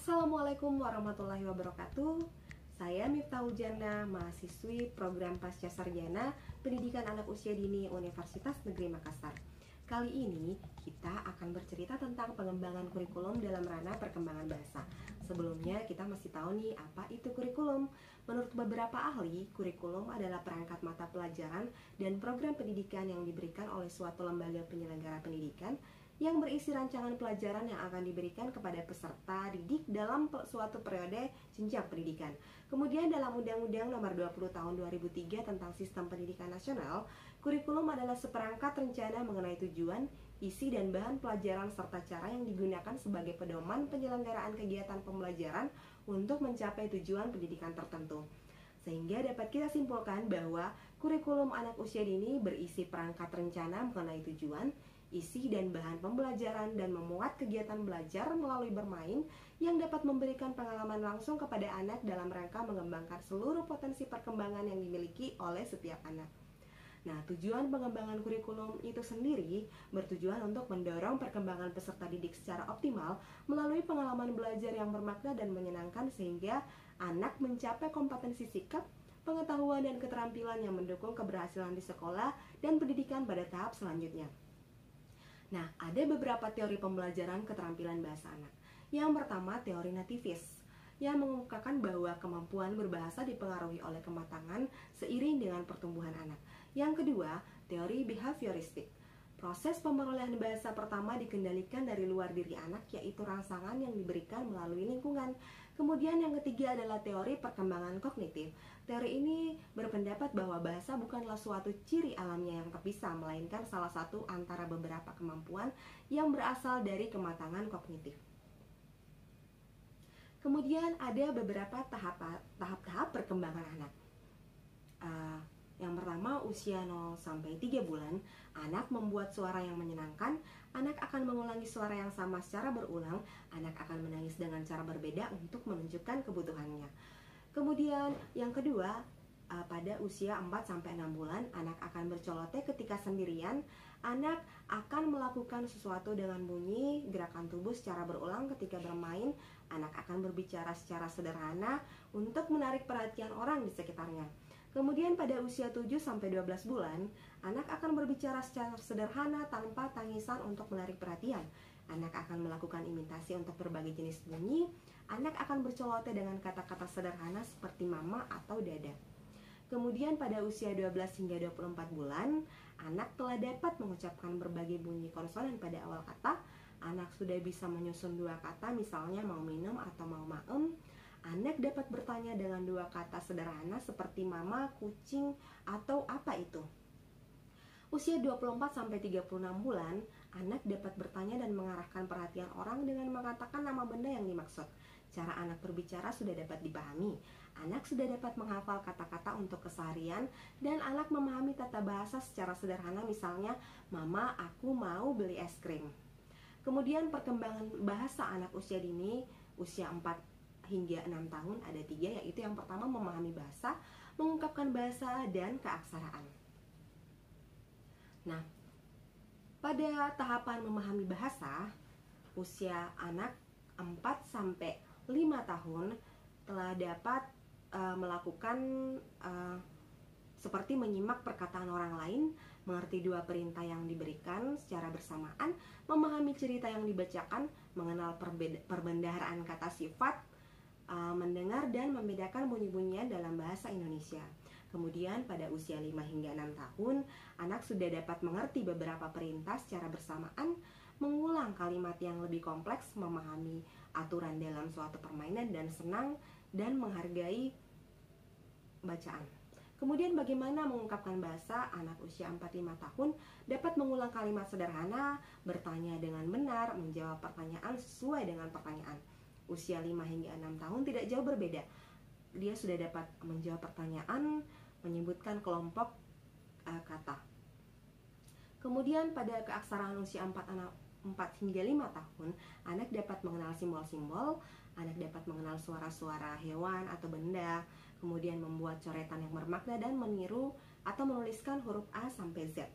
Assalamualaikum warahmatullahi wabarakatuh. Saya Miftahul Jannah, mahasiswi program Pasca Sarjana Pendidikan Anak Usia Dini Universitas Negeri Makassar. Kali ini kita akan bercerita tentang pengembangan kurikulum dalam ranah perkembangan bahasa. Sebelumnya kita masih tahu nih apa itu kurikulum. Menurut beberapa ahli, kurikulum adalah perangkat mata pelajaran dan program pendidikan yang diberikan oleh suatu lembaga penyelenggara pendidikan yang berisi rancangan pelajaran yang akan diberikan kepada peserta didik dalam suatu periode jenjang pendidikan. Kemudian dalam Undang-Undang Nomor 20 Tahun 2003 tentang Sistem Pendidikan Nasional, kurikulum adalah seperangkat rencana mengenai tujuan, isi dan bahan pelajaran serta cara yang digunakan sebagai pedoman penyelenggaraan kegiatan pembelajaran untuk mencapai tujuan pendidikan tertentu. Sehingga dapat kita simpulkan bahwa kurikulum anak usia dini berisi perangkat rencana mengenai tujuan, isi dan bahan pembelajaran dan memuat kegiatan belajar melalui bermain yang dapat memberikan pengalaman langsung kepada anak dalam rangka mengembangkan seluruh potensi perkembangan yang dimiliki oleh setiap anak. Nah, tujuan pengembangan kurikulum itu sendiri bertujuan untuk mendorong perkembangan peserta didik secara optimal melalui pengalaman belajar yang bermakna dan menyenangkan sehingga anak mencapai kompetensi sikap, pengetahuan dan keterampilan yang mendukung keberhasilan di sekolah dan pendidikan pada tahap selanjutnya. Nah, ada beberapa teori pembelajaran keterampilan bahasa anak. Yang pertama, teori nativis, yang mengemukakan bahwa kemampuan berbahasa dipengaruhi oleh kematangan seiring dengan pertumbuhan anak. Yang kedua, teori behavioristik. Proses pemerolehan bahasa pertama dikendalikan dari luar diri anak, yaitu rangsangan yang diberikan melalui lingkungan. Kemudian yang ketiga adalah teori perkembangan kognitif. Teori ini berpendapat bahwa bahasa bukanlah suatu ciri alamnya yang terpisah, melainkan salah satu antara beberapa kemampuan yang berasal dari kematangan kognitif. Kemudian ada beberapa tahap-tahap perkembangan anak. Yang pertama, usia 0 sampai 3 bulan, anak membuat suara yang menyenangkan, anak akan mengulangi suara yang sama secara berulang, anak akan menangis dengan cara berbeda untuk menunjukkan kebutuhannya. Kemudian yang kedua, pada usia 4 sampai 6 bulan, anak akan berceloteh ketika sendirian, anak akan melakukan sesuatu dengan bunyi, gerakan tubuh secara berulang ketika bermain, anak akan berbicara secara sederhana untuk menarik perhatian orang di sekitarnya. Kemudian pada usia 7 sampai 12 bulan, anak akan berbicara secara sederhana tanpa tangisan untuk menarik perhatian. Anak akan melakukan imitasi untuk berbagai jenis bunyi. Anak akan berceloteh dengan kata-kata sederhana seperti mama atau dada. Kemudian pada usia 12 hingga 24 bulan, anak telah dapat mengucapkan berbagai bunyi konsonan pada awal kata. Anak sudah bisa menyusun dua kata, misalnya mau minum atau mau maem. Anak dapat bertanya dengan dua kata sederhana seperti mama, kucing, atau apa itu. Usia 24 sampai 36 bulan, anak dapat bertanya dan mengarahkan perhatian orang dengan mengatakan nama benda yang dimaksud. Cara anak berbicara sudah dapat dipahami. Anak sudah dapat menghafal kata-kata untuk keseharian dan anak memahami tata bahasa secara sederhana, misalnya mama, aku mau beli es krim. Kemudian perkembangan bahasa anak usia dini, usia 4 hingga 6 tahun ada 3, yaitu yang pertama memahami bahasa, mengungkapkan bahasa, dan keaksaraan. Nah, pada tahapan memahami bahasa, usia anak 4 sampai 5 tahun telah dapat melakukan seperti menyimak perkataan orang lain, mengerti dua perintah yang diberikan secara bersamaan, memahami cerita yang dibacakan, mengenal perbendaharaan kata sifat, mendengar dan membedakan bunyi-bunyian dalam bahasa Indonesia. Kemudian pada usia 5 hingga 6 tahun, anak sudah dapat mengerti beberapa perintah secara bersamaan, mengulang kalimat yang lebih kompleks, memahami aturan dalam suatu permainan dan senang dan menghargai bacaan. Kemudian bagaimana mengungkapkan bahasa, anak usia 4-5 tahun dapat mengulang kalimat sederhana, bertanya dengan benar, menjawab pertanyaan sesuai dengan pertanyaan. Usia 5 hingga 6 tahun tidak jauh berbeda. Dia sudah dapat menjawab pertanyaan, menyebutkan kelompok kata. Kemudian pada keaksaraan usia 4 hingga 5 tahun, anak dapat mengenal simbol-simbol, anak dapat mengenal suara-suara hewan atau benda, kemudian membuat coretan yang bermakna dan meniru atau menuliskan huruf A sampai Z.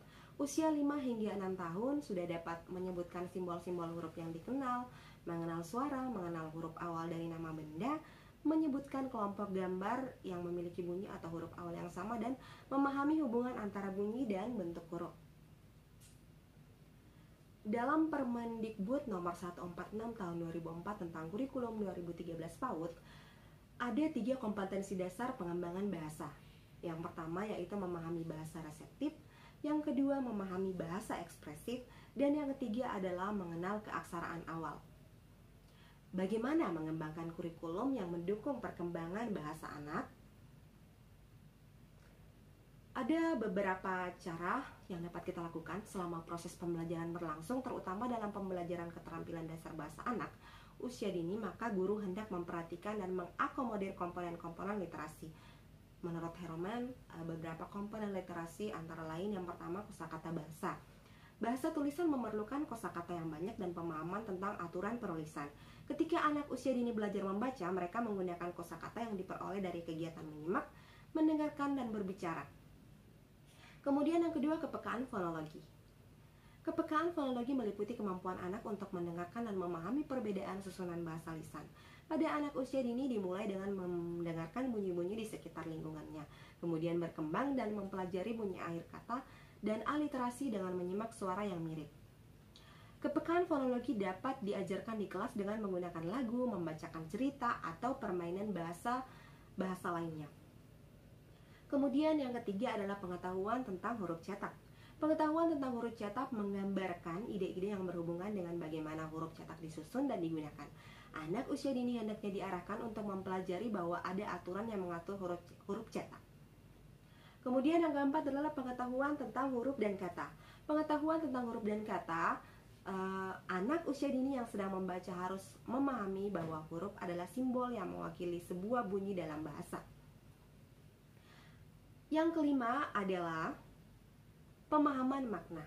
Usia 5 hingga 6 tahun sudah dapat menyebutkan simbol-simbol huruf yang dikenal, mengenal suara, mengenal huruf awal dari nama benda, menyebutkan kelompok gambar yang memiliki bunyi atau huruf awal yang sama, dan memahami hubungan antara bunyi dan bentuk huruf. Dalam Permendikbud nomor 146 tahun 2004 tentang kurikulum 2013 PAUD, ada 3 kompetensi dasar pengembangan bahasa. Yang pertama yaitu memahami bahasa reseptif, yang kedua memahami bahasa ekspresif, dan yang ketiga adalah mengenal keaksaraan awal. Bagaimana mengembangkan kurikulum yang mendukung perkembangan bahasa anak? Ada beberapa cara yang dapat kita lakukan selama proses pembelajaran berlangsung, terutama dalam pembelajaran keterampilan dasar bahasa anak usia dini. Maka guru hendak memperhatikan dan mengakomodir komponen-komponen literasi. Menurut Heroman, beberapa komponen literasi antara lain yang pertama kosakata bahasa. Bahasa tulisan memerlukan kosakata yang banyak dan pemahaman tentang aturan penulisan. Ketika anak usia dini belajar membaca, mereka menggunakan kosakata yang diperoleh dari kegiatan menyimak, mendengarkan, dan berbicara. Kemudian yang kedua, kepekaan fonologi. Kepekaan fonologi meliputi kemampuan anak untuk mendengarkan dan memahami perbedaan susunan bahasa lisan. Pada anak usia dini dimulai dengan mendengarkan bunyi-bunyi di sekitar lingkungannya, kemudian berkembang dan mempelajari bunyi akhir kata dan aliterasi dengan menyimak suara yang mirip. Kepekaan fonologi dapat diajarkan di kelas dengan menggunakan lagu, membacakan cerita, atau permainan bahasa lainnya. Kemudian yang ketiga adalah pengetahuan tentang huruf cetak. Pengetahuan tentang huruf cetak menggambarkan ide-ide yang berhubungan dengan bagaimana huruf cetak disusun dan digunakan. Anak usia dini hendaknya diarahkan untuk mempelajari bahwa ada aturan yang mengatur huruf cetak. Kemudian yang keempat adalah pengetahuan tentang huruf dan kata. Pengetahuan tentang huruf dan kata, anak usia dini yang sedang membaca harus memahami bahwa huruf adalah simbol yang mewakili sebuah bunyi dalam bahasa. Yang kelima adalah pemahaman makna.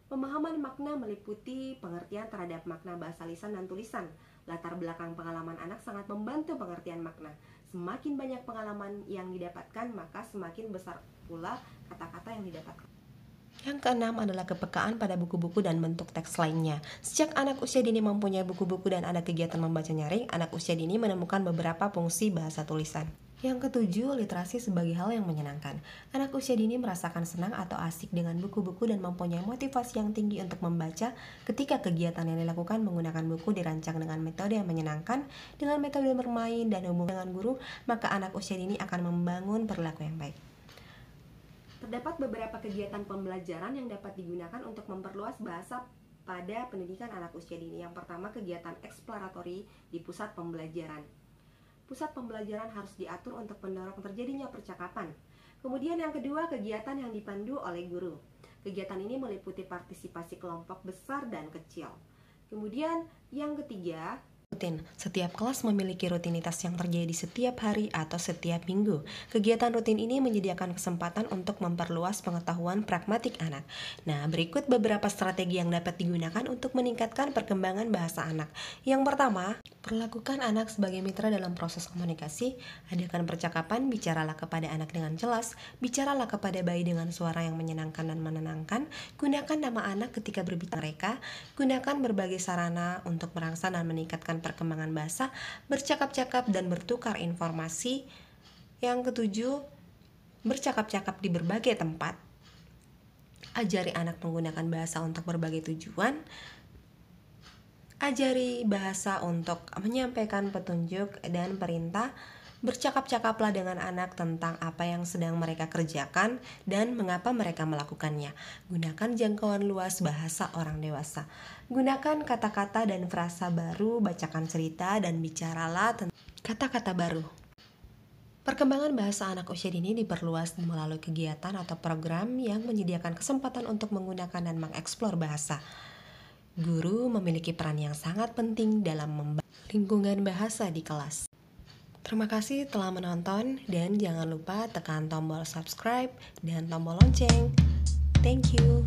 Pemahaman makna meliputi pengertian terhadap makna bahasa lisan dan tulisan. Latar belakang pengalaman anak sangat membantu pengertian makna. Semakin banyak pengalaman yang didapatkan, maka semakin besar pula kata-kata yang didapatkan. Yang keenam adalah kepekaan pada buku-buku dan bentuk teks lainnya. Sejak anak usia dini mempunyai buku-buku dan ada kegiatan membaca nyaring, anak usia dini menemukan beberapa fungsi bahasa tulisan. Yang ketujuh, literasi sebagai hal yang menyenangkan. Anak usia dini merasakan senang atau asik dengan buku-buku dan mempunyai motivasi yang tinggi untuk membaca. Ketika kegiatan yang dilakukan menggunakan buku dirancang dengan metode yang menyenangkan, dengan metode bermain dan hubungan dengan guru, maka anak usia dini akan membangun perilaku yang baik. Terdapat beberapa kegiatan pembelajaran yang dapat digunakan untuk memperluas bahasa pada pendidikan anak usia dini. Yang pertama, kegiatan eksploratory di pusat pembelajaran. Pusat pembelajaran harus diatur untuk mendorong terjadinya percakapan. Kemudian yang kedua, kegiatan yang dipandu oleh guru. Kegiatan ini meliputi partisipasi kelompok besar dan kecil. Kemudian yang ketiga, rutin. Setiap kelas memiliki rutinitas yang terjadi setiap hari atau setiap minggu. Kegiatan rutin ini menyediakan kesempatan untuk memperluas pengetahuan pragmatik anak. Nah, berikut beberapa strategi yang dapat digunakan untuk meningkatkan perkembangan bahasa anak. Yang pertama, perlakukan anak sebagai mitra dalam proses komunikasi. Adakan percakapan, bicaralah kepada anak dengan jelas, bicaralah kepada bayi dengan suara yang menyenangkan dan menenangkan. Gunakan nama anak ketika berbicara mereka. Gunakan berbagai sarana untuk merangsang dan meningkatkan perkembangan bahasa, bercakap-cakap dan bertukar informasi. Yang ketujuh, bercakap-cakap di berbagai tempat. Ajari anak menggunakan bahasa untuk berbagai tujuan. Ajari bahasa untuk menyampaikan petunjuk dan perintah. Bercakap-cakaplah dengan anak tentang apa yang sedang mereka kerjakan dan mengapa mereka melakukannya. Gunakan jangkauan luas bahasa orang dewasa. Gunakan kata-kata dan frasa baru, bacakan cerita, dan bicaralah tentang kata-kata baru. Perkembangan bahasa anak usia dini diperluas melalui kegiatan atau program yang menyediakan kesempatan untuk menggunakan dan mengeksplor bahasa. Guru memiliki peran yang sangat penting dalam membangun lingkungan bahasa di kelas. Terima kasih telah menonton dan jangan lupa tekan tombol subscribe dan tombol lonceng. Thank you.